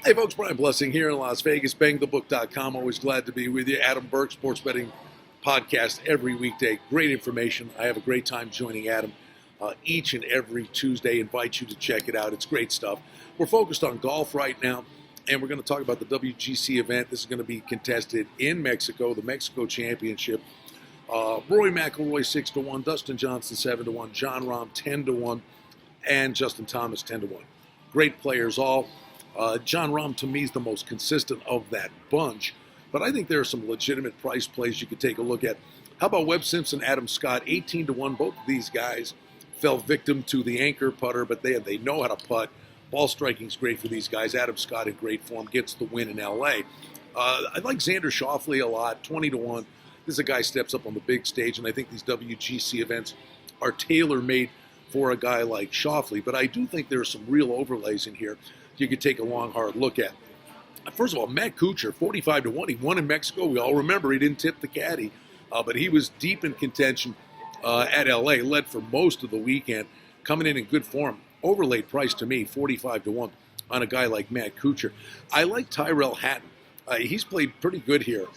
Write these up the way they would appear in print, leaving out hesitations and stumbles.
Hey folks, Brian Blessing here in Las Vegas, bangthebook.com. Always glad to be with you. Adam Burke, Sports Betting Podcast every weekday. Great information. I have a great time joining Adam each and every Tuesday. Invite you to check it out. It's great stuff. We're focused on golf right now, and we're going to talk about the WGC event. This is going to be contested in Mexico, the Mexico Championship. Rory McIlroy 6-1, Dustin Johnson 7-1, Jon Rahm 10-1, and Justin Thomas 10-1. Great players all. Jon Rahm, to me, is the most consistent of that bunch. But I think there are some legitimate price plays you could take a look at. How about Webb Simpson, Adam Scott, 18-1. Both of these guys fell victim to the anchor putter, but they know how to putt. Ball striking's great for these guys. Adam Scott in great form, gets the win in L.A. I like Xander Schauffele a lot, 20-1. This is a guy steps up on the big stage, and I think these WGC events are tailor-made for a guy like Schauffele. But I do think there are some real overlays in here you could take a long, hard look at. First of all, Matt Kuchar, 45-1. He won in Mexico. We all remember he didn't tip the caddy, but he was deep in contention at L.A., led for most of the weekend, coming in good form. Overlaid price to me, 45-1 on a guy like Matt Kuchar. I like Tyrell Hatton. He's played pretty good here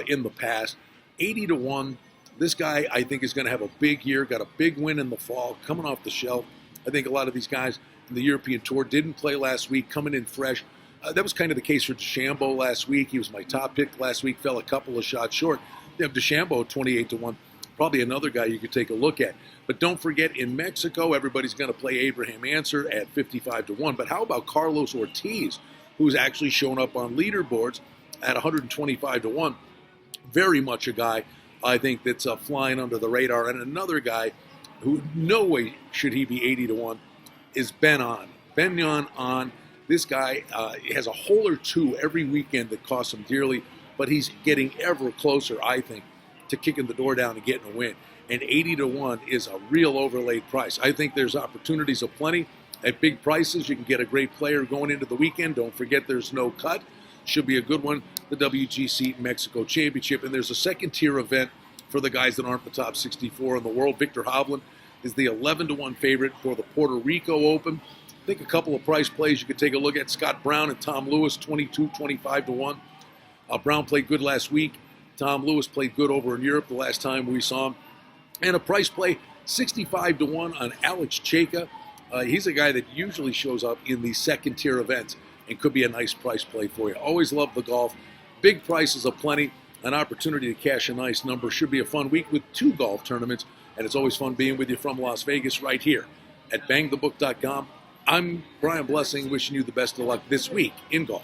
in the past. 80-1. This guy, I think, is going to have a big year. Got a big win in the fall, coming off the shelf. I think a lot of these guys in the European Tour didn't play last week, coming in fresh. That was kind of the case for DeChambeau last week. He was my top pick last week, fell a couple of shots short. You have DeChambeau 28-1, probably another guy you could take a look at. But don't forget, in Mexico, everybody's going to play Abraham Answer at 55-1. But how about Carlos Ortiz, who's actually shown up on leaderboards at 125-1? Very much a guy, I think, that's flying under the radar. And another guy who no way should he be 80-1 is Ben On. This guy has a hole or two every weekend that costs him dearly, but he's getting ever closer, I think, to kicking the door down and getting a win. And 80-1 is a real overlaid price. I think there's opportunities aplenty at big prices. You can get a great player going into the weekend. Don't forget there's no cut. Should be a good one, the WGC-Mexico Championship. And there's a second-tier event for the guys that aren't the top 64 in the world. Victor Hovland is the 11-1 favorite for the Puerto Rico Open. I think a couple of price plays you could take a look at. Scott Brown and Tom Lewis, 25-1. Brown played good last week. Tom Lewis played good over in Europe the last time we saw him. And a price play, 65-1 on Alex Cheka. He's a guy that usually shows up in the second-tier events and could be a nice price play for you. Always love the golf. Big prices aplenty. An opportunity to cash a nice number. Should be a fun week with 2 golf tournaments. And it's always fun being with you from Las Vegas right here at bangthebook.com. I'm Brian Blessing, wishing you the best of luck this week in golf.